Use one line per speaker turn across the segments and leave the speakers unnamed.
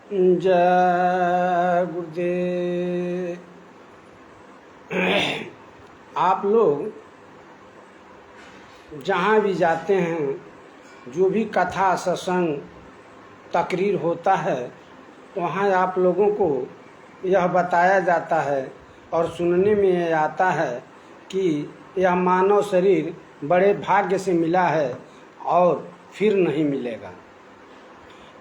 जय गुरुदेव। आप लोग जहाँ भी जाते हैं, जो भी कथा सत्संग तकरीर होता है, वहाँ आप लोगों को यह बताया जाता है और सुनने में यह आता है कि यह मानव शरीर बड़े भाग्य से मिला है और फिर नहीं मिलेगा।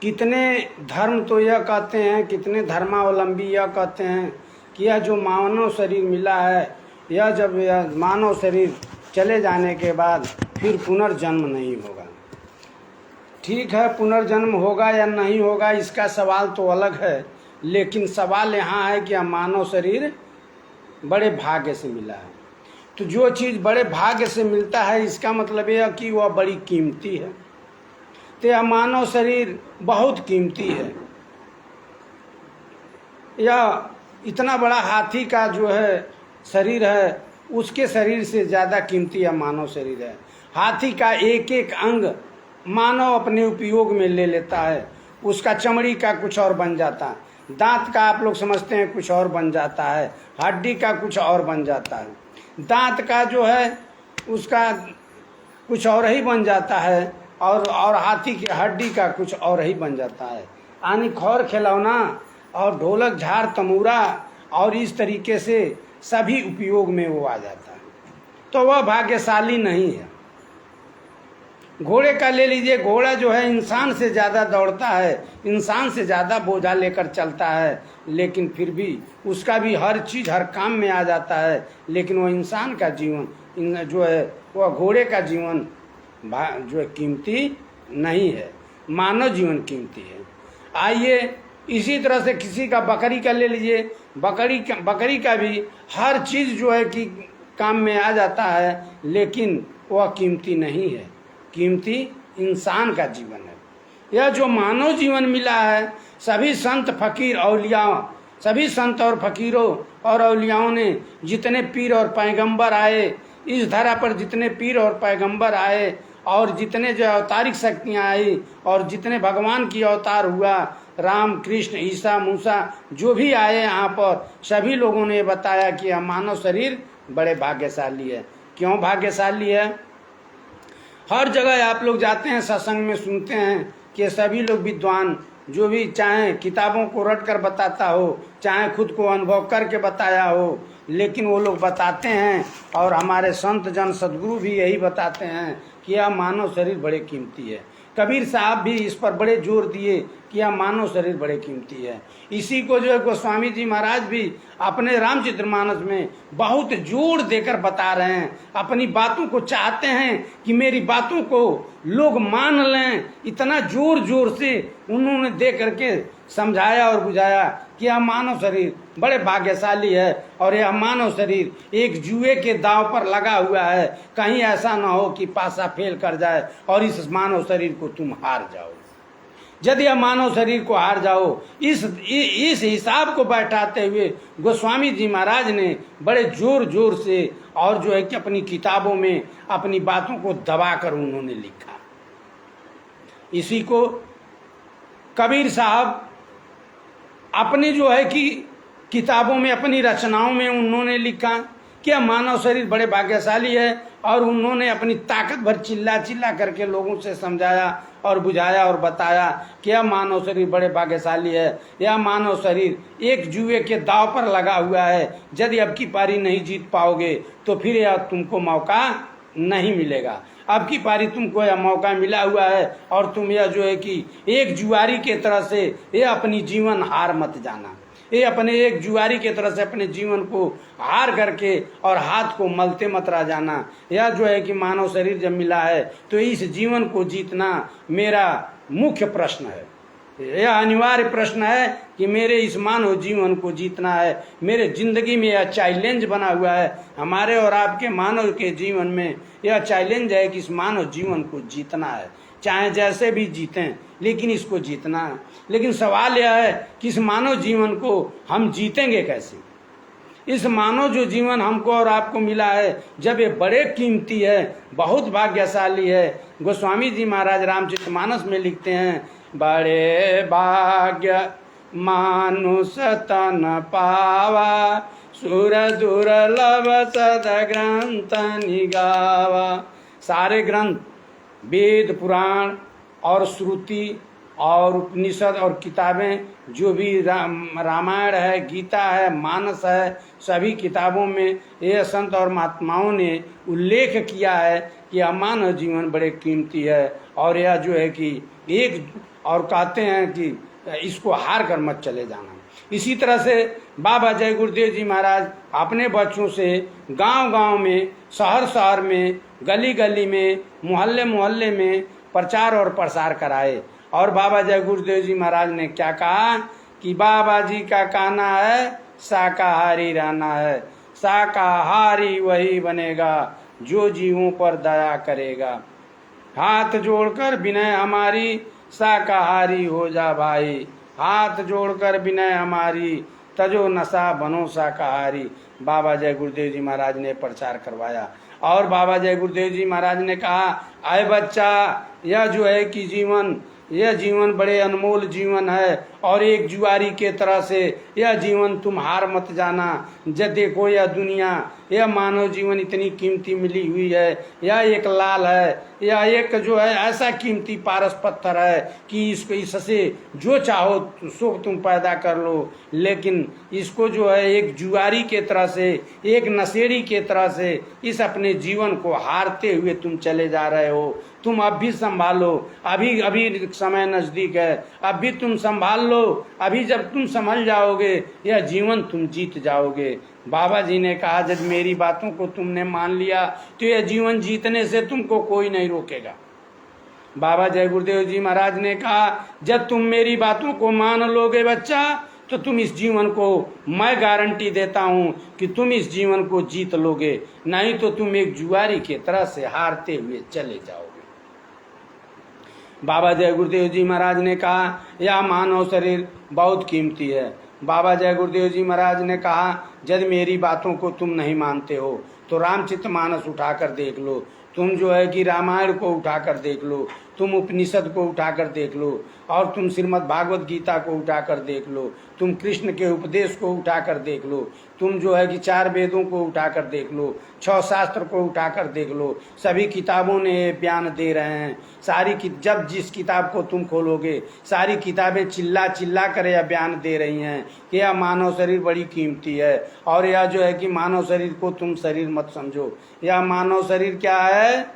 कितने धर्म तो यह कहते हैं, कितने धर्मावलंबी यह कहते हैं कि यह जो मानव शरीर मिला है, यह जब यह मानव शरीर चले जाने के बाद फिर पुनर्जन्म नहीं होगा। ठीक है, पुनर्जन्म होगा या नहीं होगा इसका सवाल तो अलग है, लेकिन सवाल यहाँ है कि यह मानव शरीर बड़े भाग्य से मिला है। तो जो चीज़ बड़े भाग्य से मिलता है, इसका मतलब यह कि वह बड़ी कीमती है। तो यह मानव शरीर बहुत कीमती है। यह इतना बड़ा हाथी का जो है शरीर है, उसके शरीर से ज़्यादा कीमती यह मानव शरीर है। हाथी का एक एक अंग मानव अपने उपयोग में ले लेता है। उसका चमड़ी का कुछ और बन जाता है, दांत का आप लोग समझते हैं कुछ और बन जाता है, हड्डी का कुछ और बन जाता है, दांत का जो है उसका कुछ और ही बन जाता है, और हाथी की हड्डी का कुछ और ही बन जाता है। यानी खौर खिलौना और ढोलक झाड़ तमूरा और इस तरीके से सभी उपयोग में वो आ जाता है। तो वह भाग्यशाली नहीं है। घोड़े का ले लीजिए, घोड़ा जो है इंसान से ज़्यादा दौड़ता है, इंसान से ज़्यादा बोझा लेकर चलता है, लेकिन फिर भी उसका भी हर चीज़ हर काम में आ जाता है। लेकिन वो इंसान का जीवन जो है, वह घोड़े का जीवन जो है कीमती नहीं है, मानव जीवन कीमती है। आइए इसी तरह से किसी का बकरी का ले लीजिए, बकरी का भी हर चीज़ जो है कि काम में आ जाता है, लेकिन वह कीमती नहीं है। कीमती इंसान का जीवन है। यह जो मानव जीवन मिला है, सभी संत फकीर औलिया, सभी संत और फकीरों और औलियाओं ने, जितने पीर और पैगंबर आए इस धरा पर, जितने पीर और पैगंबर आए और जितने जो अवतारिक शक्तियाँ आई और जितने भगवान की अवतार हुआ, राम कृष्ण ईसा मूसा जो भी आए यहाँ पर, सभी लोगों ने बताया कि यह मानव शरीर बड़े भाग्यशाली है। क्यों भाग्यशाली है? हर जगह आप लोग जाते हैं, सत्संग में सुनते हैं कि सभी लोग विद्वान, जो भी चाहे किताबों को रट कर बताता हो, चाहे खुद को अनुभव करके बताया हो, लेकिन वो लोग बताते हैं और हमारे संत जन सद्गुरु भी यही बताते हैं कि यह मानव शरीर बड़े कीमती है। कबीर साहब भी इस पर बड़े जोर दिए कि यह मानव शरीर बड़े कीमती है। इसी को जो है गोस्वामी जी महाराज भी अपने रामचरितमानस में बहुत जोर देकर बता रहे हैं। अपनी बातों को चाहते हैं कि मेरी बातों को लोग मान लें, इतना जोर जोर से उन्होंने दे करके समझाया और बुझाया कि यह मानव शरीर बड़े भाग्यशाली है और यह मानव शरीर एक जुए के दांव पर लगा हुआ है। कहीं ऐसा ना हो कि पासा फेल कर जाए और इस मानव शरीर को तुम हार जाओ। यदि यह मानव शरीर को हार जाओ, इस हिसाब को बैठाते हुए गोस्वामी जी महाराज ने बड़े जोर जोर से और जो है कि अपनी किताबों में अपनी बातों को दबाकर उन्होंने लिखा। इसी को कबीर साहब अपनी जो है कि किताबों में, अपनी रचनाओं में उन्होंने लिखा कि यह मानव शरीर बड़े भाग्यशाली है, और उन्होंने अपनी ताकत भर चिल्ला चिल्ला करके लोगों से समझाया और बुझाया और बताया कि यह मानव शरीर बड़े भाग्यशाली है। यह मानव शरीर एक जुए के दांव पर लगा हुआ है। यदि अब की पारी नहीं जीत पाओगे तो फिर यह तुमको मौका नहीं मिलेगा। अब की पारी तुमको यह मौका मिला हुआ है और तुम यह जो है कि एक जुआरी के तरह से ये अपनी जीवन हार मत जाना। ये अपने एक जुआरी के तरह से अपने जीवन को हार करके और हाथ को मलते मत रह जाना। यह जो है कि मानव शरीर जब मिला है तो इस जीवन को जीतना मेरा मुख्य प्रश्न है। यह अनिवार्य प्रश्न है कि मेरे इस मानव जीवन को जीतना है। मेरे जिंदगी में यह चैलेंज बना हुआ है। हमारे और आपके मानव के जीवन में यह चैलेंज है कि इस मानव जीवन को जीतना है, चाहे जैसे भी जीतें, लेकिन इसको जीतना है। लेकिन सवाल यह है कि इस मानव जीवन को हम जीतेंगे कैसे? इस मानव जो जीवन हमको और आपको मिला है, जब ये बड़े कीमती है, बहुत भाग्यशाली है। गोस्वामी जी महाराज रामचरितमानस में लिखते हैं, बड़े भाग्य मानुष तन पावा, सुर दुर्लभ सद ग्रंथ निगावा। सारे ग्रंथ, वेद पुराण और श्रुति और उपनिषद और किताबें, जो भी रामायण है, गीता है, मानस है, सभी किताबों में ये संत और महात्माओं ने उल्लेख किया है कि मानव जीवन बड़े कीमती है। और यह जो है कि एक, और कहते हैं कि इसको हार कर मत चले जाना। इसी तरह से बाबा जय गुरुदेव जी महाराज अपने बच्चों से गांव-गांव में, शहर-शहर में, गली-गली में, मोहल्ले-मोहल्ले में प्रचार और प्रसार कराए। और बाबा जय गुरुदेव जी महाराज ने क्या कहा कि बाबा जी का कहना है शाकाहारी रहना है, शाकाहारी वही बनेगा जो जीवों पर दया करेगा। हाथ जोड़कर विनय हमारी, शाकाहारी हो जा भाई, हाथ जोड़कर विनय हमारी, तजो नशा बनो शाकाहारी। बाबा जय गुरुदेव जी महाराज ने प्रचार करवाया। और बाबा जय गुरुदेव जी महाराज ने कहा, आए बच्चा, यह जो है कि यह जीवन बड़े अनमोल जीवन है, और एक जुआरी के तरह से यह जीवन तुम हार मत जाना। जब देखो यह दुनिया, यह मानव जीवन इतनी कीमती मिली हुई है, यह एक लाल है, यह एक जो है ऐसा कीमती पारस पत्थर है कि इससे जो चाहो सो तुम पैदा कर लो। लेकिन इसको जो है एक जुआरी के तरह से, एक नशेड़ी के तरह से इस अपने जीवन को हारते हुए तुम चले जा रहे हो। तुम अब भी संभालो, अभी समय नजदीक है, अब भी तुम संभाल लो। अभी जब तुम संभल जाओगे यह जीवन तुम जीत जाओगे। बाबा जी ने कहा, जब मेरी बातों को तुमने मान लिया तो यह जीवन जीतने से तुमको कोई नहीं रोकेगा। बाबा जय गुरुदेव जी महाराज ने कहा, जब तुम मेरी बातों को मान लोगे बच्चा, तो तुम इस जीवन को, मैं गारंटी देता हूं कि तुम इस जीवन को जीत लोगे, नहीं तो तुम एक जुआरी के तरह से हारते हुए चले जाओगे। बाबा जय गुरुदेव जी महाराज ने कहा, यह मानव शरीर बहुत कीमती है। बाबा जय गुरुदेव जी महाराज ने कहा, यदि मेरी बातों को तुम नहीं मानते हो तो रामचरितमानस उठाकर देख लो, तुम जो है कि रामायण को उठाकर देख लो, तुम उपनिषद को उठाकर देख लो, और तुम श्रीमद् भागवत गीता को उठाकर देख लो, तुम कृष्ण के उपदेश को उठाकर देख लो, तुम जो है कि 4 वेदों को उठाकर देख लो, 6 शास्त्र को उठाकर देख लो। सभी किताबों ने ये बयान दे रहे हैं। जब जिस किताब को तुम खोलोगे, सारी किताबें चिल्ला चिल्ला कर यह बयान दे रही हैं कि यह मानव शरीर बड़ी कीमती है। और यह जो है कि मानव शरीर को तुम शरीर मत समझो। यह मानव शरीर क्या है?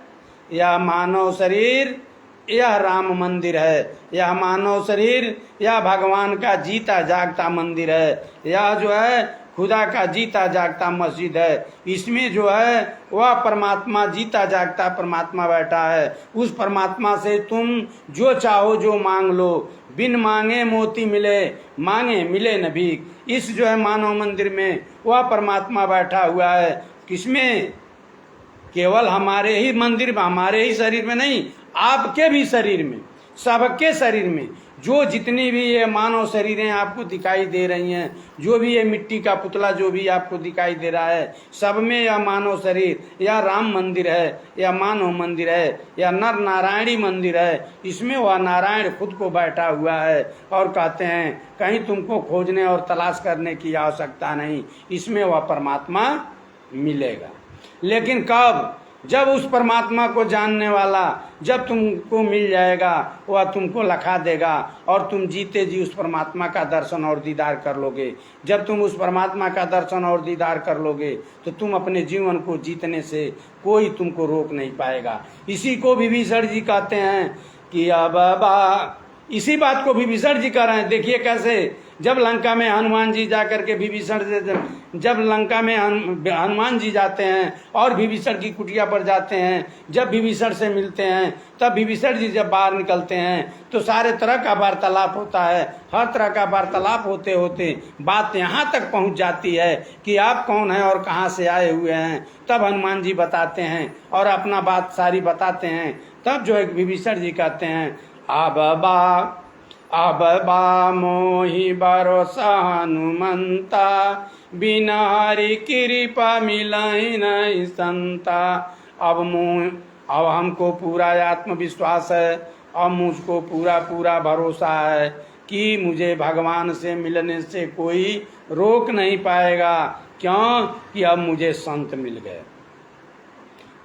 यह मानव शरीर, यह राम मंदिर है। यह मानव शरीर, यह भगवान का जीता जागता मंदिर है। यह जो है खुदा का जीता जागता मस्जिद है। इसमें जो है वह परमात्मा, जीता जागता परमात्मा बैठा है। उस परमात्मा से तुम जो चाहो जो मांग लो। बिन मांगे मोती मिले, मांगे मिले न भीख। इस जो है मानव मंदिर में वह परमात्मा बैठा हुआ है। किसमें? केवल हमारे ही मंदिर में, हमारे ही शरीर में नहीं, आपके भी शरीर में, सबके शरीर में। जो जितनी भी ये मानव शरीरें आपको दिखाई दे रही हैं, जो भी ये मिट्टी का पुतला जो भी आपको दिखाई दे रहा है, सब में यह मानव शरीर, यह राम मंदिर है, यह मानव मंदिर है, यह नर नारायणी मंदिर है। इसमें वह नारायण खुद को बैठा हुआ है। और कहते हैं कहीं तुमको खोजने और तलाश करने की आवश्यकता नहीं, इसमें वह परमात्मा मिलेगा। लेकिन कब? जब उस परमात्मा को जानने वाला जब तुमको मिल जाएगा, वह तुमको लखा देगा और तुम जीते जी उस परमात्मा का दर्शन और दीदार कर लोगे। जब तुम उस परमात्मा का दर्शन और दीदार कर लोगे तो तुम अपने जीवन को जीतने से कोई तुमको रोक नहीं पाएगा। इसी को विभीषण जी कहते हैं कि अब इसी बात को विभीषण जी कह रहे हैं। देखिए कैसे, जब लंका में हनुमान जी जाकर के विभीषण से, जब लंका में हनुमान जी जाते हैं और विभीषण की कुटिया पर जाते हैं, जब विभीषण से मिलते हैं, तब विभीषण जी जब बाहर निकलते हैं तो सारे तरह का वार्तालाप होता है। हर तरह का वार्तालाप होते होते बात यहाँ तक पहुँच जाती है कि आप कौन हैं और कहाँ से आए हुए हैं। तब हनुमान जी बताते हैं और अपना बात सारी बताते हैं। तब जो है विभीषण जी कहते हैं, अब बा मोहि भरोसा हनुमंता, बिना हरि कृपा मिलाई नहीं संता। अब हमको पूरा आत्मविश्वास है, अब मुझको पूरा भरोसा है कि मुझे भगवान से मिलने से कोई रोक नहीं पाएगा। क्यों? कि अब मुझे संत मिल गए।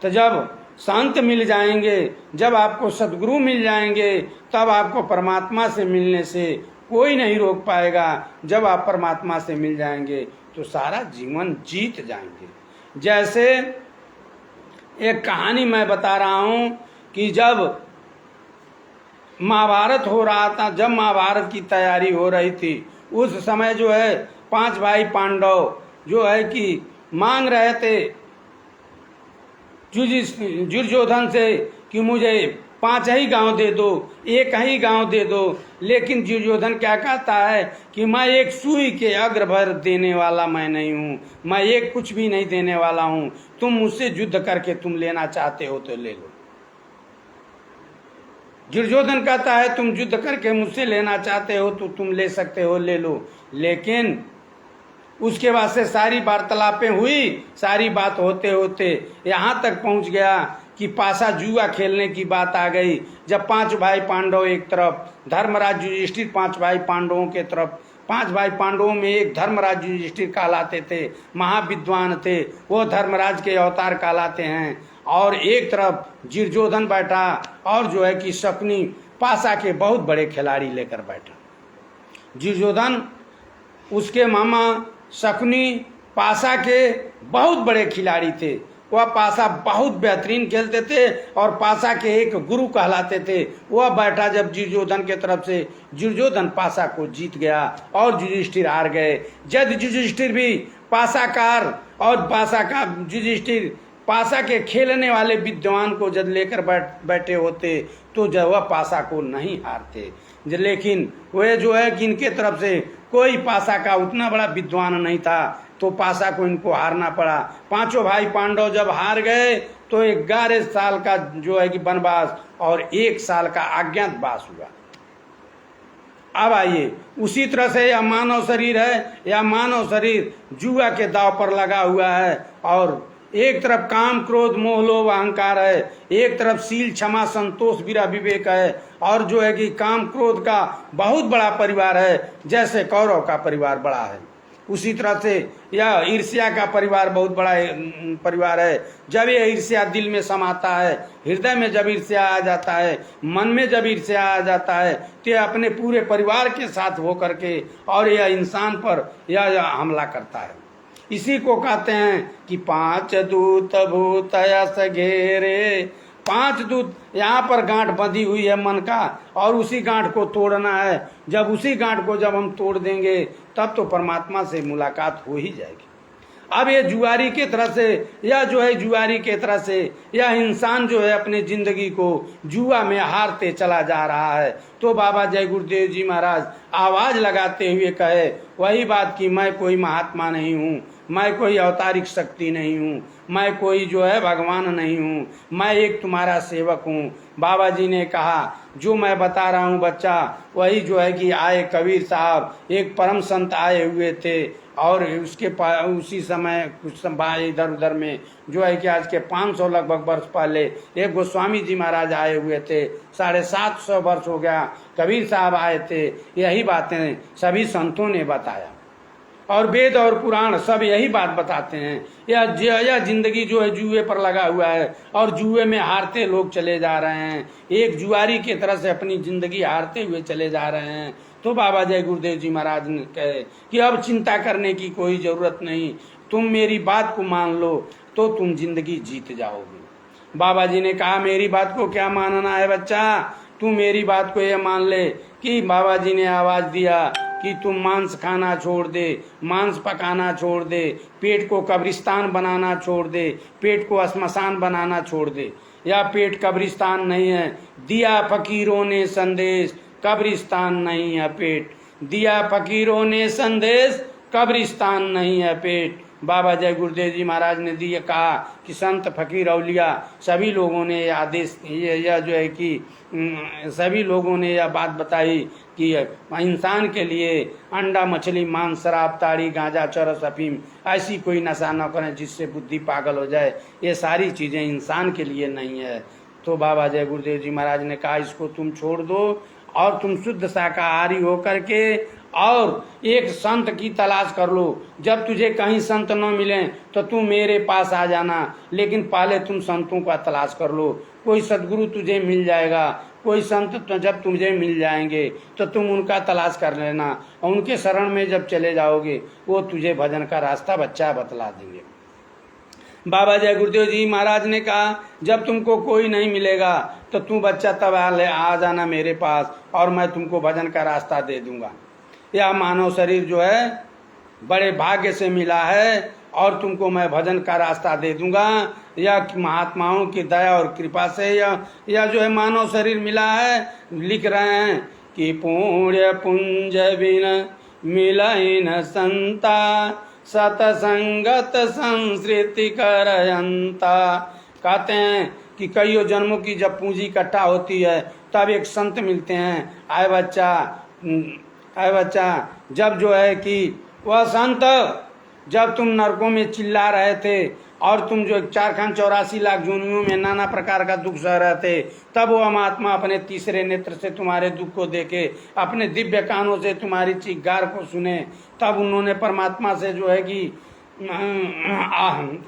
तो जब संत मिल जाएंगे, जब आपको सद्गुरु मिल जाएंगे, तब आपको परमात्मा से मिलने से कोई नहीं रोक पाएगा। जब आप परमात्मा से मिल जाएंगे तो सारा जीवन जीत जाएंगे। जैसे एक कहानी मैं बता रहा हूं कि जब महाभारत हो रहा था, जब महाभारत की तैयारी हो रही थी, उस समय जो है 5 भाई पांडव जो है कि मांग रहे थे दुर्योधन से कि मुझे 5 ही गांव दे दो, 1 ही गांव दे दो। लेकिन दुर्योधन क्या कहता है कि मैं एक सुई के अग्र भर देने वाला मैं नहीं हूँ, मैं एक कुछ भी नहीं देने वाला हूँ। तुम मुझसे युद्ध करके तुम लेना चाहते हो तो ले लो। दुर्योधन कहता है तुम युद्ध करके मुझसे लेना चाहते हो तो तुम ले सकते हो, ले लो। लेकिन उसके बाद से सारी वार्तालापें हुई, सारी बात होते होते यहाँ तक पहुँच गया कि पासा जुआ खेलने की बात आ गई। जब 5 भाई पांडव एक तरफ, धर्मराज युधिष्ठिर 5 भाई पांडवों के तरफ, 5 भाई पांडवों में एक धर्मराज युधिष्ठिर कहलाते थे, महाविद्वान थे, वो धर्मराज के अवतार कहलाते हैं। और एक तरफ दुर्योधन बैठा और जो है कि शकुनी पासा के बहुत बड़े खिलाड़ी लेकर बैठा। दुर्योधन उसके मामा शकुनी पासा के बहुत बड़े खिलाड़ी थे। वह पासा बहुत बेहतरीन खेलते थे और पासा के एक गुरु कहलाते थे। वह बैठा जब दुर्योधन के तरफ से, दुर्योधन पासा को जीत गया और युधिष्ठिर हार गए। जब युधिष्ठिर भी पासाकार और पासा का युधिष्ठिर पासा के खेलने वाले विद्वान को जब लेकर बैठे होते तो जब वह पासा को नहीं हारते। लेकिन वह जो है कि इनके तरफ से कोई पासा का उतना बड़ा विद्वान नहीं था, तो पासा को इनको हारना पड़ा। 5 भाई पांडव जब हार गए तो 11 साल का जो है कि वनवास और 1 साल का अज्ञातवास हुआ। अब आइए, उसी तरह से यह मानव शरीर है, यह मानव शरीर जुआ के दांव पर लगा हुआ है। और एक तरफ काम क्रोध मोह लोभ अहंकार है, एक तरफ शील क्षमा संतोष वीरा विवेक है, और जो है कि काम क्रोध का बहुत बड़ा परिवार है। जैसे कौरव का परिवार बड़ा है, उसी तरह से यह ईर्ष्या का परिवार बहुत बड़ा परिवार है। जब यह ईर्ष्या दिल में समाता है, हृदय में जब ईर्ष्या आ जाता है, मन में जब ईर्ष्या आ जाता है, तो यह अपने पूरे परिवार के साथ होकर के और यह इंसान पर यह हमला करता है। इसी को कहते हैं कि 5 दूत भूत यस घेरे। 5 दूत, यहाँ पर गांठ बंधी हुई है मन का, और उसी गांठ को तोड़ना है। जब उसी गांठ को जब हम तोड़ देंगे तब तो परमात्मा से मुलाकात हो ही जाएगी। अब ये जुआरी के तरह से, यह जो है जुआरी के तरह से यह इंसान जो है अपने जिंदगी को जुआ में हारते चला जा रहा है। तो बाबा जय गुरुदेव जी महाराज आवाज लगाते हुए कहे वही बात कि मैं कोई महात्मा नहीं हूँ, मैं कोई अवतारिक शक्ति नहीं हूँ, मैं कोई जो है भगवान नहीं हूँ, मैं एक तुम्हारा सेवक हूँ। बाबा जी ने कहा जो मैं बता रहा हूँ बच्चा, वही जो है कि आए कबीर साहब, एक परम संत आए हुए थे, और उसके उसी समय कुछ इधर उधर में जो है कि आज के 500 लगभग वर्ष पहले एक गोस्वामी जी महाराज आए हुए थे। 750 वर्ष हो गया कबीर साहब आए थे। यही बातें सभी संतों ने बताया, और वेद और पुराण सब यही बात बताते हैं। यह जिंदगी जो है जुए पर लगा हुआ है, और जुए में हारते लोग चले जा रहे हैं, एक जुआरी के तरह से अपनी जिंदगी हारते हुए चले जा रहे हैं। तो बाबा जय गुरुदेव जी महाराज ने कहे कि अब चिंता करने की कोई जरूरत नहीं, तुम मेरी बात को मान लो तो तुम जिंदगी जीत जाओगे। बाबा जी ने कहा मेरी बात को क्या मानना है बच्चा, तू मेरी बात को ये मान ले कि बाबा जी ने आवाज दिया कि तुम मांस खाना छोड़ दे, मांस पकाना छोड़ दे, पेट को कब्रिस्तान बनाना छोड़ दे, पेट को श्मशान बनाना छोड़ दे। या पेट कब्रिस्तान नहीं है, दिया फकीरों ने संदेश, कब्रिस्तान नहीं है पेट, दिया फकीरों ने संदेश, कब्रिस्तान नहीं है पेट। बाबा जय गुरुदेव जी महाराज ने दिए कहा कि संत फकीर औलिया सभी लोगों ने यह आदेश, यह जो है कि सभी लोगों ने यह बात बताई कि इंसान के लिए अंडा मछली मांस शराब ताड़ी गांजा चरस अफीम ऐसी कोई नशा न करें जिससे बुद्धि पागल हो जाए, ये सारी चीज़ें इंसान के लिए नहीं है। तो बाबा जय गुरुदेव जी महाराज ने कहा इसको तुम छोड़ दो और तुम शुद्ध शाकाहारी होकर के और एक संत की तलाश कर लो। जब तुझे कहीं संत न मिले तो तू मेरे पास आ जाना, लेकिन पहले तुम संतों का तलाश कर लो। कोई सदगुरु तुझे मिल जाएगा, कोई संत तो जब तुझे मिल जाएंगे तो तुम उनका तलाश कर लेना, और उनके शरण में जब चले जाओगे वो तुझे भजन का रास्ता बच्चा बतला देंगे। बाबा जय गुरुदेव जी महाराज ने कहा, जब तुमको कोई नहीं मिलेगा तो तू बच्चा तब आ जाना मेरे पास, और मैं तुमको भजन का रास्ता दे दूंगा। यह मानव शरीर जो है बड़े भाग्य से मिला है, और तुमको मैं भजन का रास्ता दे दूंगा। यह महात्माओं की दया और कृपा से यह जो है मानव शरीर मिला है। लिख रहे हैं कि पुण्य पुंज बिन मिलई न संता, सतसंगत संस्कृति करयंता। कहते हैं कि कईयों जन्मों की जब पूंजी इकट्ठा होती है तब एक संत मिलते हैं। आए बच्चा, जब जो है कि वह संत, जब तुम नरकों में चिल्ला रहे थे और तुम जो 484 लाख जोनियों में नाना प्रकार का दुख सह रहे थे, तब वो महात्मा अपने तीसरे नेत्र से तुम्हारे दुख को देखे, अपने दिव्य कानों से तुम्हारी चीखगार को सुने। तब उन्होंने परमात्मा से जो है कि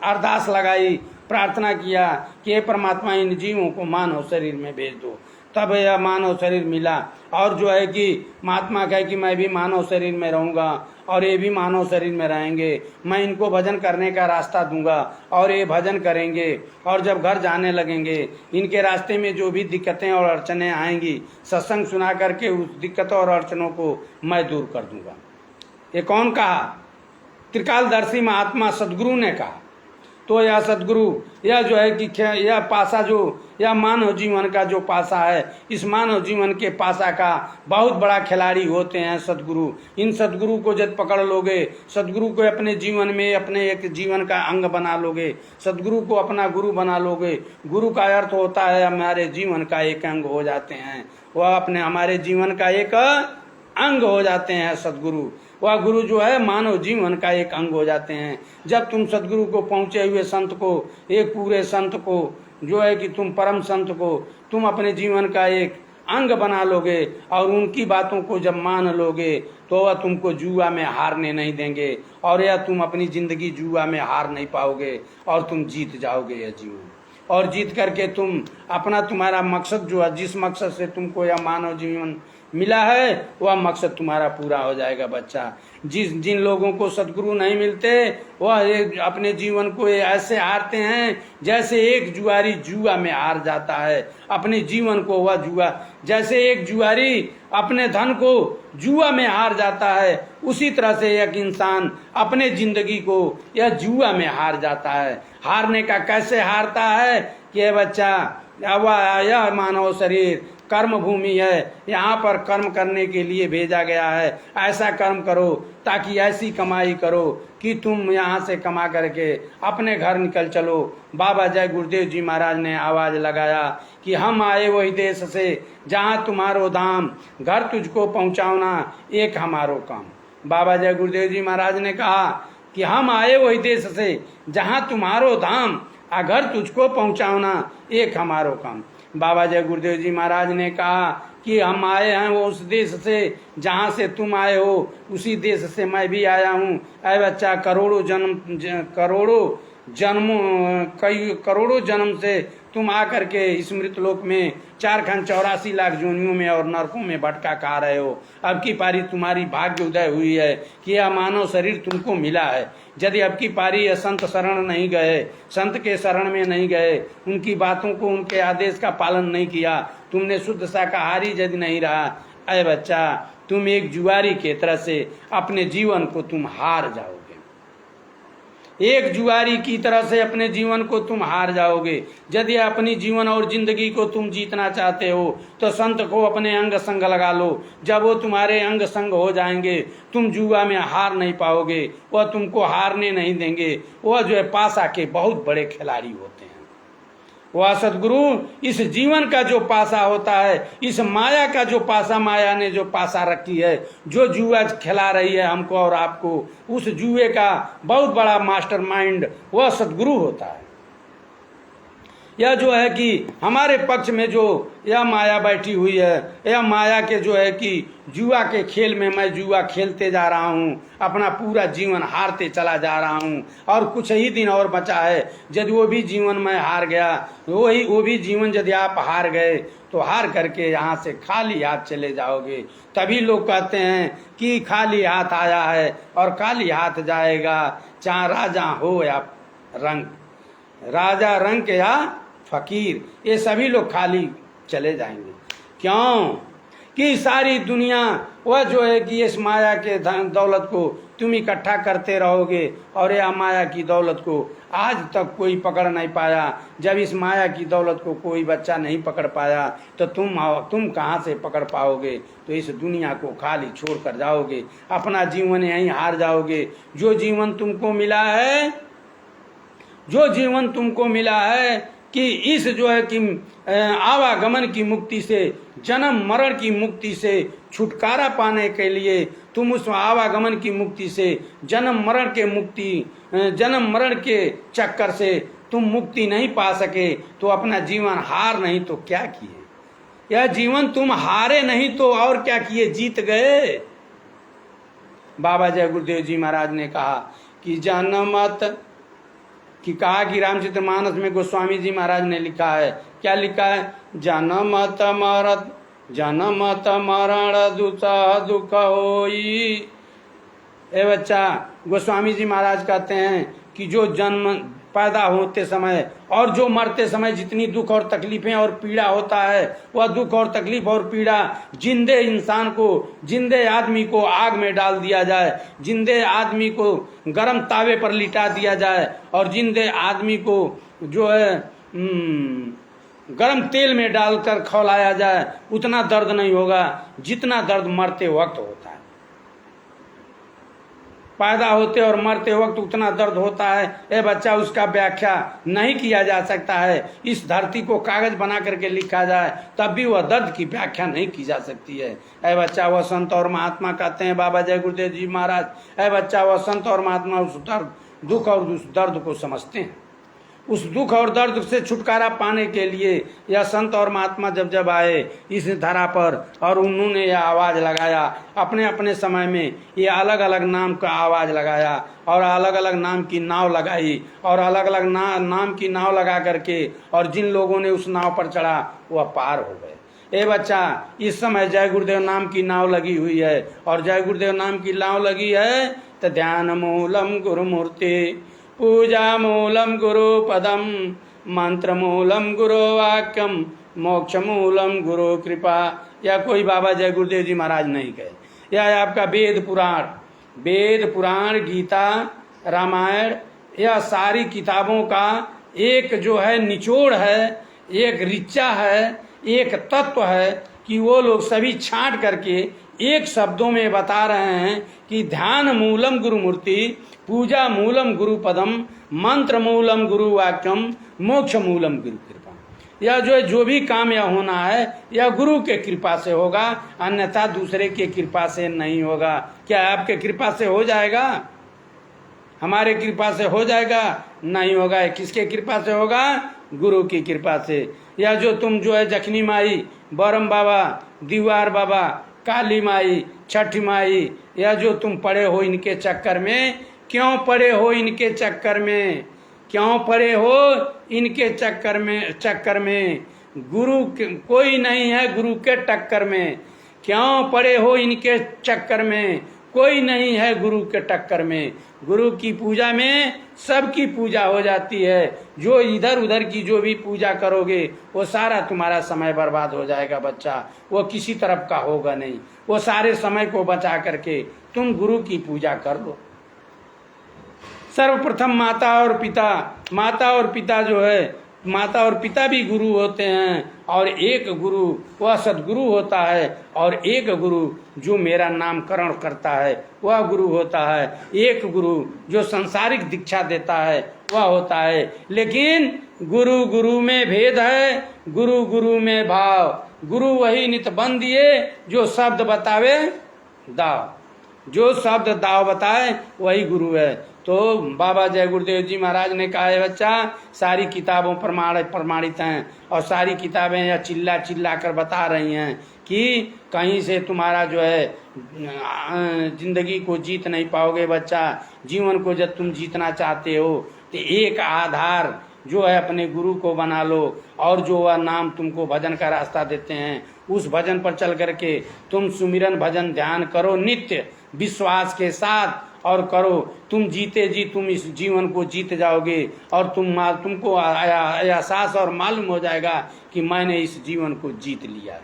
अरदास लगाई, प्रार्थना किया कि हे परमात्मा इन जीवों को मानव शरीर में भेज दो। तब यह मानव शरीर मिला, और जो है कि महात्मा कहे कि मैं भी मानव शरीर में रहूँगा और ये भी मानव शरीर में रहेंगे। मैं इनको भजन करने का रास्ता दूंगा और ये भजन करेंगे, और जब घर जाने लगेंगे इनके रास्ते में जो भी दिक्कतें और अड़चनें आएंगी, सत्संग सुना करके उस दिक्कतों और अड़चनों को मैं दूर कर दूंगा। ये कौन कहा? त्रिकालदर्शी महात्मा सदगुरु ने कहा। तो यह सदगुरु, यह जो है कि यह पासा, जो यह मानव जीवन का जो पासा है, इस मानव जीवन के पासा का बहुत बड़ा खिलाड़ी होते हैं सदगुरु। इन सदगुरु को जब पकड़ लोगे, सदगुरु को अपने जीवन में अपने एक जीवन का अंग बना लोगे, सदगुरु को अपना गुरु बना लोगे। गुरु का अर्थ होता है हमारे जीवन का एक अंग हो जाते हैं, वह अपने हमारे जीवन का एक अंग हो जाते हैं सदगुरु। वह गुरु जो है मानव जीवन का एक अंग हो जाते हैं। जब तुम सदगुरु को पहुंचे हुए संत को, एक पूरे संत को, जो है कि तुम परम संत को तुम अपने जीवन का एक अंग बना लोगे और उनकी बातों को जब मान लोगे तो वह तुमको जुआ में हारने नहीं देंगे, और यह तुम अपनी जिंदगी जुआ में हार नहीं पाओगे और तुम जीत जाओगे यह जीवन। और जीत करके तुम अपना, तुम्हारा मकसद जो है, जिस मकसद से तुमको यह मानव जीवन मिला है, वह मकसद तुम्हारा पूरा हो जाएगा बच्चा। जिन लोगों को सदगुरु नहीं मिलते वह अपने जीवन को ऐसे हारते हैं जैसे एक जुआरी जुआ में हार जाता है अपने जीवन को। वह जुआ, जैसे एक जुआरी अपने धन को जुआ में हार जाता है, उसी तरह से एक इंसान अपने जिंदगी को यह जुआ में हार जाता है। हारने का कैसे हारता है कि बच्चा, यह मानव शरीर कर्म भूमि है, यहाँ पर कर्म करने के लिए भेजा गया है। ऐसा कर्म करो ताकि ऐसी कमाई करो कि तुम यहाँ से कमा करके अपने घर निकल चलो। बाबा जय गुरुदेव जी महाराज ने आवाज लगाया कि हम आए वही देश से जहाँ तुम्हारो धाम, घर तुझको पहुँचाना एक हमारो काम। बाबा जय गुरुदेव जी महाराज ने कहा कि हम आए वही देश से जहाँ तुम्हारो धाम, घर तुझको पहुँचाना एक हमारो काम। बाबा जय गुरुदेव जी महाराज ने कहा कि हम आए हैं वो उस देश से जहाँ से तुम आए हो, उसी देश से मैं भी आया हूँ। अरे बच्चा, करोड़ों जन्म से तुम आकर के इस मृतलोक में 484 लाख जोनियों में और नरकों में भटका खा रहे हो। अब की पारी तुम्हारी भाग्य उदय हुई है कि यह मानव शरीर तुमको मिला है। यदि अब की पारी संत शरण नहीं गए, संत के शरण में नहीं गए, उनकी बातों को, उनके आदेश का पालन नहीं किया, तुमने शुद्ध शाकाहारी यदि नहीं रहा, अरे बच्चा, तुम एक जुआरी के तरह से अपने जीवन को तुम हार जाओगे। एक जुआरी की तरह से अपने जीवन को तुम हार जाओगे। यदि अपनी जीवन और जिंदगी को तुम जीतना चाहते हो तो संत को अपने अंग संग लगा लो। जब वो तुम्हारे अंग संग हो जाएंगे तुम जुआ में हार नहीं पाओगे, वह तुमको हारने नहीं देंगे। वह जो है पासा के बहुत बड़े खिलाड़ी होते हैं। वह सदगुरु इस जीवन का जो पासा होता है, इस माया का जो पासा, माया ने जो पासा रखी है, जो जुआ खिला रही है हमको और आपको, उस जुए का बहुत बड़ा मास्टरमाइंड वह सदगुरु होता है। यह जो है कि हमारे पक्ष में जो यह माया बैठी हुई है, यह माया के जो है कि जुआ के खेल में मैं जुआ खेलते जा रहा हूँ, अपना पूरा जीवन हारते चला जा रहा हूँ, और कुछ ही दिन और बचा है। यदि वो भी जीवन मैं हार गया, वो भी जीवन यदि आप हार गए तो हार करके यहाँ से खाली हाथ चले जाओगे। तभी लोग कहते हैं कि खाली हाथ आया है और खाली हाथ जाएगा, चाहे राजा हो या रंग, राजा रंग या फकीर, ये सभी लोग खाली चले जाएंगे। क्यों कि सारी दुनिया वह जो है कि इस माया के धन दौलत को तुम इकट्ठा करते रहोगे, और यह माया की दौलत को आज तक कोई पकड़ नहीं पाया। जब इस माया की दौलत को कोई बच्चा नहीं पकड़ पाया तो तुम कहाँ से पकड़ पाओगे? तो इस दुनिया को खाली छोड़ कर जाओगे, अपना जीवन यहीं हार जाओगे। जो जीवन तुमको मिला है, जो जीवन तुमको मिला है कि इस जो है कि आवागमन की मुक्ति से, जन्म मरण की मुक्ति से छुटकारा पाने के लिए तुम उस आवागमन की मुक्ति से, जन्म मरण के चक्कर से तुम मुक्ति नहीं पा सके, तो अपना जीवन हार नहीं तो क्या किए? यह जीवन तुम हारे नहीं तो और क्या किए? जीत गए। बाबा जय गुरुदेव जी महाराज ने कहा कि कहा कि रामचरितमानस में गोस्वामी जी महाराज ने लिखा है, क्या लिखा है? जनमत मरण दुख होई। ए बच्चा, गोस्वामी जी महाराज कहते हैं कि जो जन्म पैदा होते समय और जो मरते समय जितनी दुख और तकलीफें और पीड़ा होता है, वह दुख और तकलीफ और पीड़ा जिंदे इंसान को, जिंदे आदमी को आग में डाल दिया जाए, जिंदे आदमी को गरम तावे पर लिटा दिया जाए, और जिंदे आदमी को जो है गरम तेल में डालकर खौलाया जाए, उतना दर्द नहीं होगा जितना दर्द मरते वक्त होता है। पैदा होते और मरते वक्त उतना दर्द होता है, ए बच्चा, उसका व्याख्या नहीं किया जा सकता है। इस धरती को कागज बना करके लिखा जाए तब भी वह दर्द की व्याख्या नहीं की जा सकती है। ए बच्चा, वह संत और महात्मा कहते हैं, बाबा जय गुरुदेव जी महाराज, ए बच्चा, वह संत और महात्मा उस दुख और उस दर्द को समझते हैं। उस दुख और दर्द से छुटकारा पाने के लिए यह संत और महात्मा जब आए इस धरा पर, और उन्होंने यह आवाज़ लगाया, अपने अपने समय में ये अलग अलग नाम का आवाज़ लगाया, और अलग अलग नाम की नाव लगाई, और अलग अलग नाम की नाव लगा करके, और जिन लोगों ने उस नाव पर चढ़ा वह पार हो गए। ए बच्चा, इस समय जय गुरुदेव नाम की नाव लगी हुई है, और जय गुरुदेव नाम की नाव लगी है तो ध्यान मूलम गुरुमूर्ति, पूजा मूलम गुरु पदम, मंत्र मूलम गुरु वाक्यम, मोक्ष मूलम गुरु कृपा। या कोई बाबा जय गुरुदेव जी महाराज नहीं कहे। यह आपका वेद पुराण, गीता, रामायण, यह सारी किताबों का एक जो है निचोड़ है, एक ऋचा है, एक तत्व है कि वो लोग सभी छांट करके एक शब्दों में बता रहे हैं कि ध्यान मूलम गुरु मूर्ति, पूजा मूलम गुरु पदम, मंत्र मूलम गुरु वाक्यम, मोक्ष मूलम गुरु कृपा। यह जो भी काम यह होना है यह गुरु के कृपा से होगा, अन्यथा दूसरे के कृपा से नहीं होगा। क्या आपके कृपा से हो जाएगा? हमारे कृपा से हो जाएगा? नहीं होगा। किसके कृपा से होगा? गुरु की कृपा से। यह जो तुम जो है जखनी माई, बरम बाबा, दीवार बाबा, काली माई, छठी माई, यह जो तुम पड़े हो इनके चक्कर में, क्यों पड़े हो इनके चक्कर में? क्यों पड़े हो इनके चक्कर में? गुरु कोई नहीं है गुरु के टक्कर में। क्यों पड़े हो इनके चक्कर में? कोई नहीं है गुरु के टक्कर में। गुरु की पूजा में सबकी पूजा हो जाती है। जो इधर उधर की जो भी पूजा करोगे वो सारा तुम्हारा समय बर्बाद हो जाएगा बच्चा, वो किसी तरफ का होगा नहीं। वो सारे समय को बचा करके तुम गुरु की पूजा कर लो। सर्वप्रथम माता और पिता जो है, माता और पिता भी गुरु होते हैं, और एक गुरु वह सदगुरु होता है, और एक गुरु जो मेरा नामकरण करता है वह गुरु होता है। एक गुरु जो संसारिक दीक्षा देता है वह होता है। लेकिन गुरु गुरु में भेद है, गुरु गुरु में भाव। गुरु वही नित बन दिए जो शब्द बतावे दाव, जो शब्द दाव बताए वही गुरु है। तो बाबा जय गुरुदेव जी महाराज ने कहा है बच्चा, सारी किताबों प्रमाणित हैं और सारी किताबें यह चिल्ला चिल्ला कर बता रही हैं कि कहीं से तुम्हारा जो है जिंदगी को जीत नहीं पाओगे बच्चा। जीवन को जब तुम जीतना चाहते हो तो एक आधार जो है अपने गुरु को बना लो, और जो वह नाम तुमको भजन का रास्ता देते हैं उस भजन पर चल करके तुम सुमिरन भजन ध्यान करो नित्य विश्वास के साथ, और करो। तुम जीते जी तुम इस जीवन को जीत जाओगे और तुमको एहसास और मालूम हो जाएगा कि मैंने इस जीवन को जीत लिया है।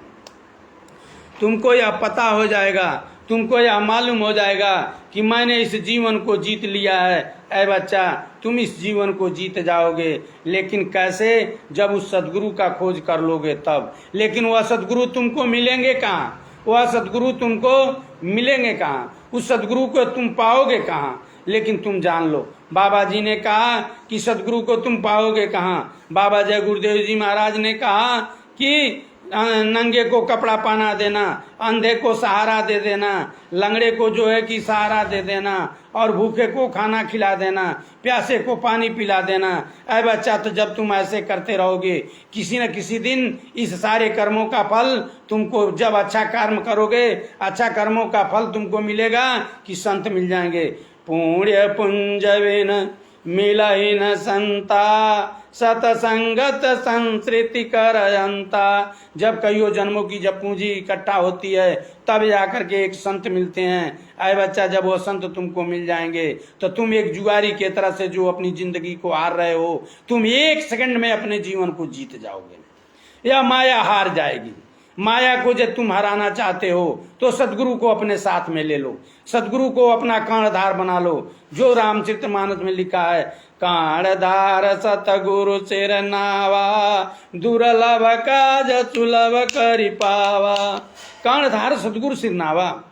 तुमको यह पता हो जाएगा, तुमको यह मालूम हो जाएगा कि मैंने इस जीवन को जीत लिया है। ऐ बच्चा, तुम इस जीवन को जीत जाओगे, लेकिन कैसे? जब उस सदगुरु का खोज कर लोगे तब। लेकिन वह सदगुरु तुमको मिलेंगे कहाँ? वह सदगुरु तुमको मिलेंगे कहाँ? उस सदगुरु को तुम पाओगे कहाँ? लेकिन तुम जान लो, बाबा जी ने कहा कि सदगुरु को तुम पाओगे कहाँ? बाबा जय गुरुदेव जी महाराज ने कहा कि नंगे को कपड़ा पहना देना, अंधे को सहारा दे देना, लंगड़े को जो है कि सहारा दे देना, और भूखे को खाना खिला देना, प्यासे को पानी पिला देना। ऐ बच्चा, तो जब तुम ऐसे करते रहोगे किसी न किसी दिन इस सारे कर्मों का फल तुमको, जब अच्छा कर्म करोगे अच्छा कर्मों का फल तुमको मिलेगा कि संत मिल जाएंगे। पुण्य पुंजविन मिलहि न संता सतसंगत संस्कृति करयंता। जब कईयों जन्मों की जब पूंजी इकट्ठा होती है तब जाकर के एक संत मिलते हैं। आए बच्चा, जब वो संत तुमको मिल जाएंगे तो तुम एक जुआरी के तरह से जो अपनी जिंदगी को हार रहे हो, तुम एक सेकंड में अपने जीवन को जीत जाओगे। यह माया हार जाएगी। माया को जब तुम हराना चाहते हो तो सदगुरु को अपने साथ में ले लो, सदगुरु को अपना कर्णधार बना लो। जो रामचरितमानस में लिखा है, कर्णधार सतगुरु सिर नावा, दुर्लभ काज सुलभ करि पावा। कर्णधार सदगुरु सिर नावा।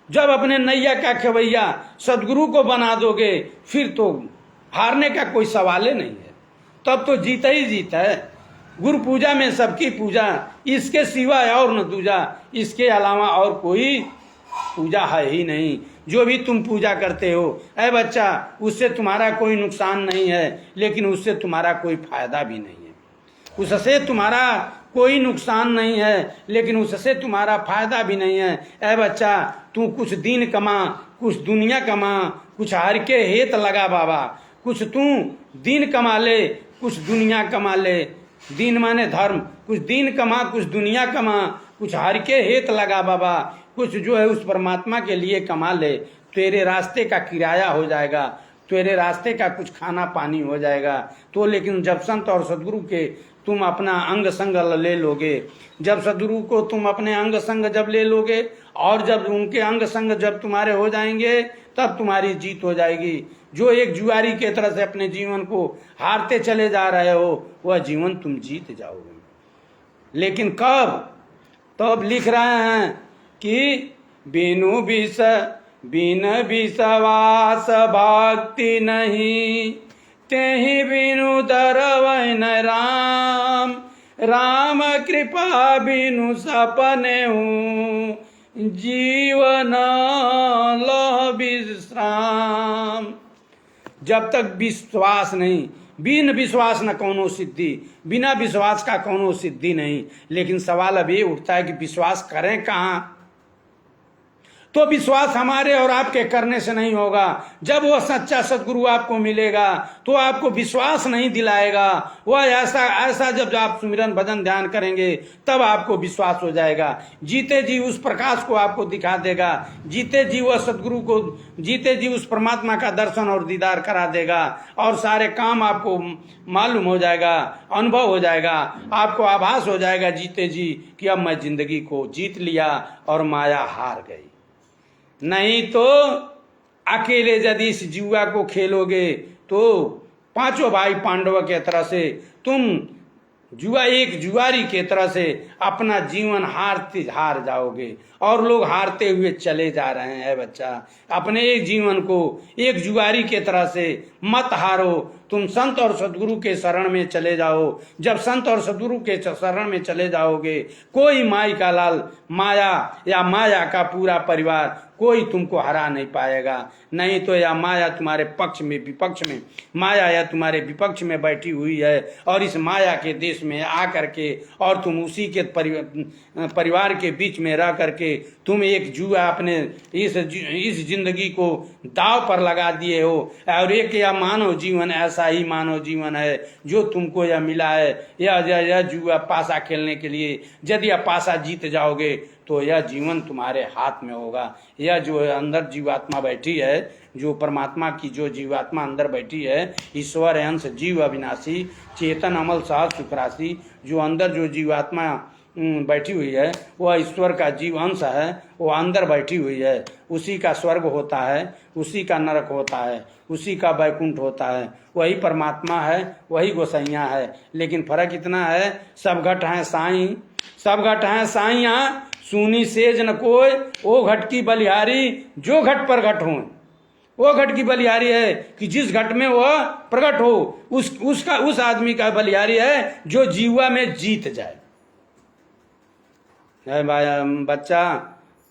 जब अपने नैया का खेवैया सदगुरु को बना दोगे फिर तो हारने का कोई सवाल ही नहीं है, तब तो जीता ही जीता है। गुरु पूजा में सबकी पूजा, इसके सिवा और न दूजा, इसके अलावा और कोई पूजा है ही नहीं। जो भी तुम पूजा करते हो ऐ बच्चा, उससे तुम्हारा कोई नुकसान नहीं है, लेकिन उससे तुम्हारा कोई फायदा भी नहीं है। उससे तुम्हारा कोई नुकसान नहीं है, लेकिन उससे तुम्हारा फायदा भी नहीं है। ऐ बच्चा, तू कुछ दिन कमा, कुछ दुनिया कमा, कुछ हर के हेत लगा बाबा। कुछ तू दिन कमा ले, कुछ दुनिया कमा ले। दिन माने धर्म। कुछ दिन कमा, कुछ दुनिया कमा, कुछ हर के हेत लगा बाबा। कुछ जो है उस परमात्मा के लिए कमा ले, तेरे रास्ते का किराया हो जाएगा, तेरे रास्ते का कुछ खाना पानी हो जाएगा। तो लेकिन जब संत और सदगुरु के तुम अपना अंग संग ले लोगे, जब सदगुरु को तुम अपने अंग संग जब ले लोगे, और जब उनके अंग संग जब तुम्हारे हो जाएंगे, तब तुम्हारी जीत हो जाएगी। जो एक जुआरी के तरह से अपने जीवन को हारते चले जा रहे हो, वह जीवन तुम जीत जाओगे। लेकिन कब? तब लिख रहे हैं कि बिन विश्वास भक्ति नहीं, तेहि बिनु दरवैन राम। राम कृपा बिनु सपने हूँ, जीवन लो विश्राम। जब तक विश्वास नहीं, बिन विश्वास न कौनो सिद्धि, बिना विश्वास का कौनो सिद्धि नहीं। लेकिन सवाल अब ये उठता है कि विश्वास करें कहाँ? तो विश्वास हमारे और आपके करने से नहीं होगा। जब वह सच्चा सदगुरु आपको मिलेगा तो आपको विश्वास नहीं दिलाएगा। वह ऐसा जब आप सुमिरन भजन ध्यान करेंगे तब आपको विश्वास हो जाएगा। जीते जी उस प्रकाश को आपको दिखा देगा, जीते जी वह सदगुरु को, जीते जी उस परमात्मा का दर्शन और दीदार करा देगा, और सारे काम आपको मालूम हो जाएगा, अनुभव हो जाएगा, आपको आभास हो जाएगा जीते जी कि अब मैं जिंदगी को जीत लिया और माया हार गई। नहीं तो अकेले यदि इस जुआ को खेलोगे तो पांचों भाई पांडव के तरह से तुम एक जुआरी के तरह से अपना जीवन हार जाओगे, और लोग हारते हुए चले जा रहे हैं। बच्चा, अपने एक जीवन को एक जुआरी के तरह से मत हारो। तुम संत और सदगुरु के शरण में चले जाओ। जब संत और सदगुरु के शरण में चले जाओगे, कोई माई का लाल माया या माया का पूरा परिवार कोई तुमको हरा नहीं पाएगा। नहीं तो या माया तुम्हारे पक्ष में विपक्ष में, माया या तुम्हारे विपक्ष में बैठी हुई है और इस माया के देश में आकर के और तुम उसी के परिवार के बीच में रह करके तुम एक जुआ अपने इस जिंदगी को दाव पर लगा दिए हो। और एक यह मानव जीवन ऐसा ही मानव जीवन है जो तुमको यह मिला है, यह जुआ पासा खेलने के लिए। यदि यह पासा जीत जाओगे तो यह जीवन तुम्हारे हाथ में होगा। यह जो अंदर जीवात्मा बैठी है, जो परमात्मा की जो जीवात्मा अंदर बैठी है, ईश्वर अंश जीव अविनाशी चेतन अमल सहज सुखराशि, जो अंदर जो जीवात्मा बैठी हुई है वह ईश्वर का जीव अंश है, वो अंदर बैठी हुई है। उसी का स्वर्ग होता है, उसी का नरक होता है, उसी का वैकुंठ होता है। वही परमात्मा है, वही गोसैया है। लेकिन फर्क इतना है, सब घट हैं साईं, सब घट हैं साइया, सुनी सेज न कोई, ओ घट की बलिहारी जो घट पर घट हो। वो घट की बलिहारी है कि जिस घट में वह प्रकट हो, उस आदमी का बलिहारी है जो जीवा में जीत जाए। बच्चा,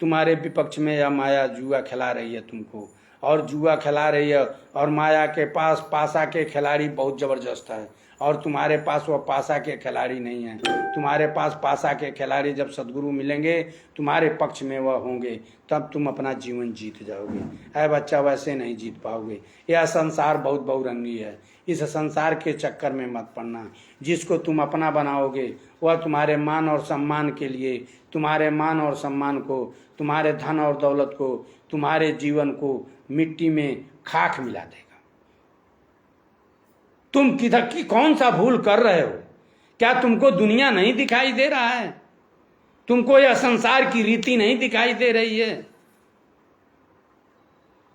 तुम्हारे विपक्ष में यह माया जुआ खिला रही है तुमको, और जुआ खिला रही है। और माया के पास पासा के खिलाड़ी बहुत जबरदस्त है, और तुम्हारे पास वह पासा के खिलाड़ी नहीं है। तुम्हारे पास पासा के खिलाड़ी जब सदगुरु मिलेंगे, तुम्हारे पक्ष में वह होंगे, तब तुम अपना जीवन जीत जाओगे। है बच्चा, वैसे नहीं जीत पाओगे। यह संसार बहुत बहुरंगी है, इस संसार के चक्कर में मत पड़ना। जिसको तुम अपना बनाओगे वह तुम्हारे मान और सम्मान के लिए, तुम्हारे मान और सम्मान को, तुम्हारे धन और दौलत को, तुम्हारे जीवन को मिट्टी में खाक मिला देगा। तुम किधर की कौन सा भूल कर रहे हो? क्या तुमको दुनिया नहीं दिखाई दे रहा है? तुमको यह संसार की रीति नहीं दिखाई दे रही है?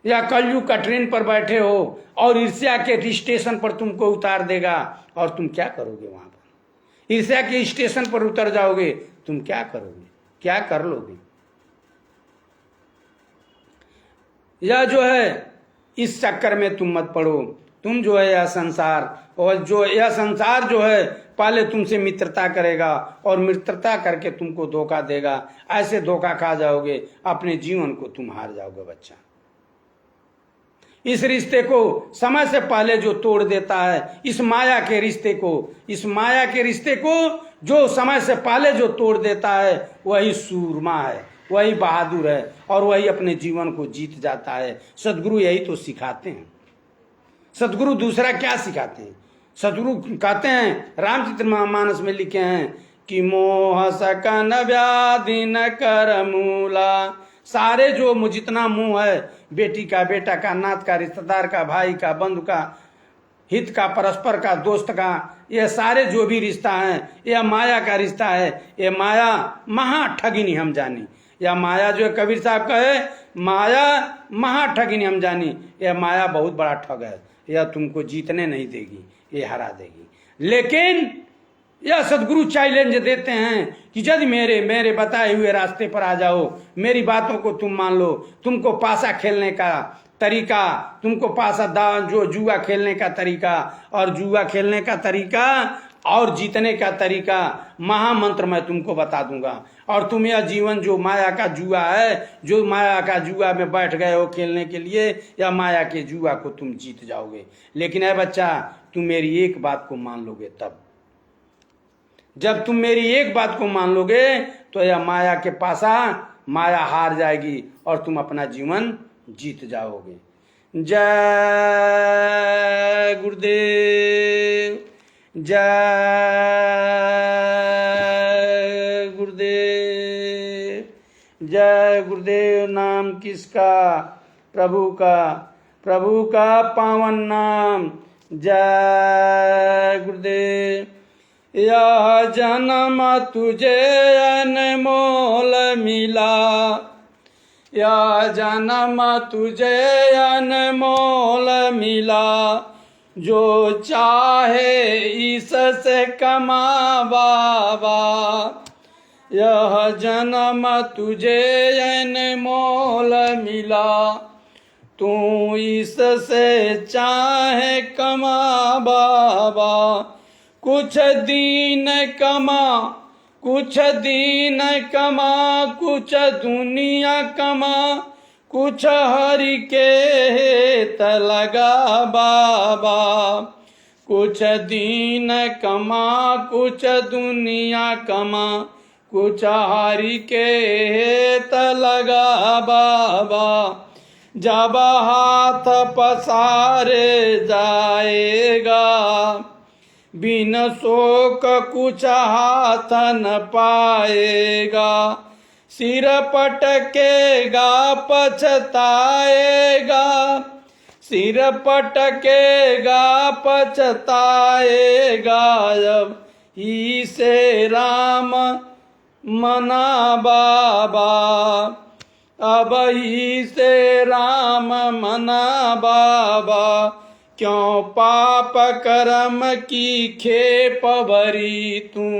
या कलयुग का ट्रेन पर बैठे हो और ईर्ष्या के स्टेशन पर तुमको उतार देगा, और तुम क्या करोगे वहां पर? ईर्ष्या के स्टेशन पर उतर जाओगे, तुम क्या करोगे? क्या कर लोगे? यह जो है, इस चक्कर में तुम मत पड़ो। तुम जो है यह संसार, और जो यह संसार जो है पहले तुमसे मित्रता करेगा और मित्रता करके तुमको धोखा देगा। ऐसे धोखा खा जाओगे, अपने जीवन को तुम हार जाओगे बच्चा। इस रिश्ते को समय से पहले जो तोड़ देता है, इस माया के रिश्ते को, इस माया के रिश्ते को जो समय से पहले जो तोड़ देता है, वही सूरमा है, वही बहादुर है, और वही अपने जीवन को जीत जाता है। सदगुरु यही तो सिखाते हैं। सदगुरु दूसरा क्या सिखाते हैं? सदगुरु कहते हैं, रामचरितमानस में लिखे हैं कि मोह सकन व्याधि न कर मूला। सारे जो जितना मोह है, बेटी का, बेटा का, नात का, रिश्तेदार का, भाई का, बंधु का, हित का, परस्पर का, दोस्त का, ये सारे जो भी रिश्ता है, यह माया का रिश्ता है। ये माया महा ठगिनी हम जानी। यह माया जो कबीर साहब कहे, माया महा ठगिनी हम जानी। यह माया बहुत बड़ा ठग है, यह तुमको जीतने नहीं देगी, ये हरा देगी। लेकिन यह सदगुरु चैलेंज देते हैं कि यदि मेरे बताए हुए रास्ते पर आ जाओ, मेरी बातों को तुम मान लो, तुमको पासा खेलने का तरीका, तुमको पासा जो जुआ खेलने का तरीका, और जुआ खेलने का तरीका और जीतने का तरीका, महामंत्र मैं तुमको बता दूंगा। और तुम यह जीवन जो माया का जुआ है, जो माया का जुआ में बैठ गए हो खेलने के लिए, या माया के जुआ को तुम जीत जाओगे। लेकिन है बच्चा, तुम मेरी एक बात को मान लोगे तब। जब तुम मेरी एक बात को मान लोगे तो यह माया के पासा माया हार जाएगी और तुम अपना जीवन जीत जाओगे। जय गुरुदेव, जय गुरुदेव, जय गुरुदेव। नाम किसका? प्रभु का, प्रभु का पावन नाम। जय गुरुदेव। यह जन्म तुझे अनमोल मिला, यह जन्म तुझे अनमोल मिला, जो चाहे इससे कमा बाबा। यह जन्म तुझे अनमोल मिला, तू इससे चाहे कमा बाबा, कुछ दीन कमा, कुछ दीन कमा, कुछ दुनिया कमा, कुछ हरि के हित लगा बाबा। कुछ दीन कमा, कुछ दुनिया कमा, कुछ हरि के हित लगा बाबा। जब हाथ पसारे जाएगा, बिन शोक कुछ हाथ न पाएगा। सिर पटकेगा पछताएगा, सिर पटकेगा पछताएगा। अब ही से राम मना बाबा, अब ही से राम मना बाबा। क्यों पाप कर्म की खेप भरी तू,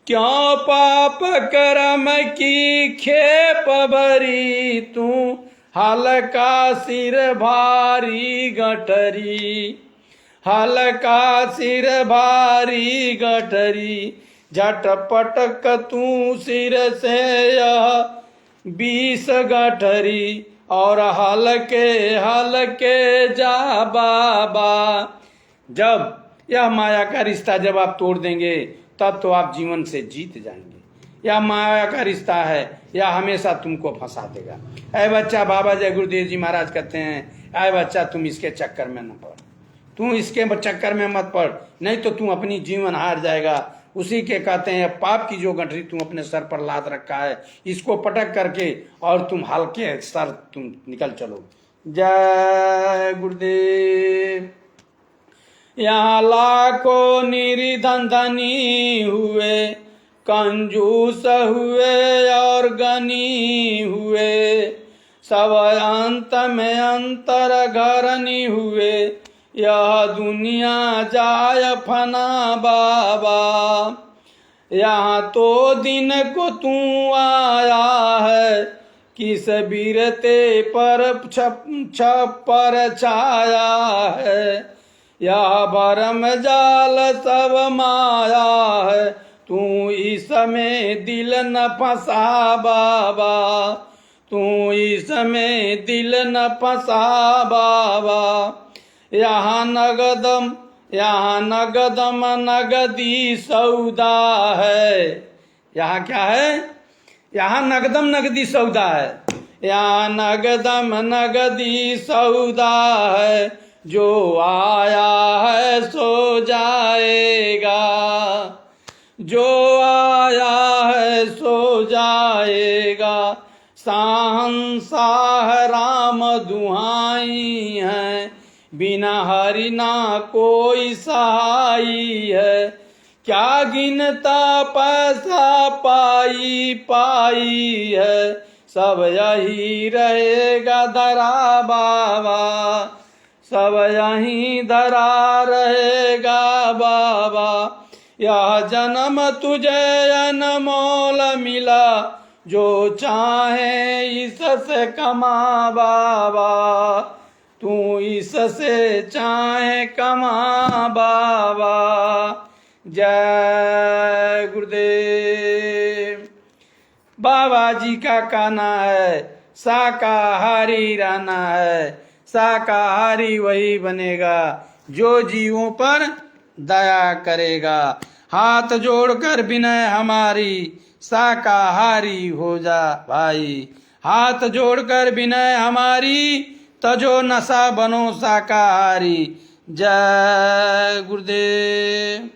क्यों पाप कर्म की खेप भरी तू। हल्का सिर भारी गठरी, हल्का सिर भारी गठरी। झटपटक तू सिर से यह 20 गठरी, और हल्के हल्के जा बाबा। जब यह माया का रिश्ता जब आप तोड़ देंगे, तब तो आप जीवन से जीत जाएंगे। यह माया का रिश्ता है, यह हमेशा तुमको फंसा देगा। ऐ बच्चा, बाबा जय गुरुदेव जी महाराज कहते हैं, ऐ बच्चा तुम इसके चक्कर में न पड़, तू इसके चक्कर में मत पड़, नहीं तो तू अपनी जीवन हार जाएगा। उसी के कहते हैं पाप की जो गठरी तुम अपने सर पर लाद रखा है, इसको पटक करके और तुम हल्के सर तुम निकल चलो। जय गुरुदेव। यहाँ लाखों निर्धन धनी हुए, कंजूस हुए और गनी हुए, सब अंत में अंतर घरनी हुए। यह दुनिया जाय फना बाबा, यहाँ तो दिन को तू आया है, किस बीरते पर छप्पर छाया है। यह भरम जाल सब माया है, तू इसमें दिल न फंसा बाबा, तू इसमें दिल न फंसा बाबा। यहाँ नगदम, यहाँ नगदम नगदी सौदा है। यहाँ क्या है? यहाँ नगदम नगदी सौदा है। यहाँ नगदम नगदी सौदा है, जो आया है सो जाएगा, जो आया है सो जाएगा। शहंशाह राम दुहाई है, बिना हरि ना कोई सहाई है। क्या गिनता पैसा पाई पाई है, सब यही रहेगा धरा बाबा, सब यहीं धरा रहेगा बाबा। यह जन्म तुझे अनमोल मिला, जो चाहे इससे कमा बाबा, तू इससे चाहे कमा बाबा। जय गुरुदेव। बाबा जी का कहना है शाकाहारी रहना है, शाकाहारी वही बनेगा जो जीवों पर दया करेगा। हाथ जोड़कर विनय हमारी, शाकाहारी हो जा भाई। हाथ जोड़कर विनय हमारी, तजो नशा बनो शाकाहारी। जय गुरुदेव।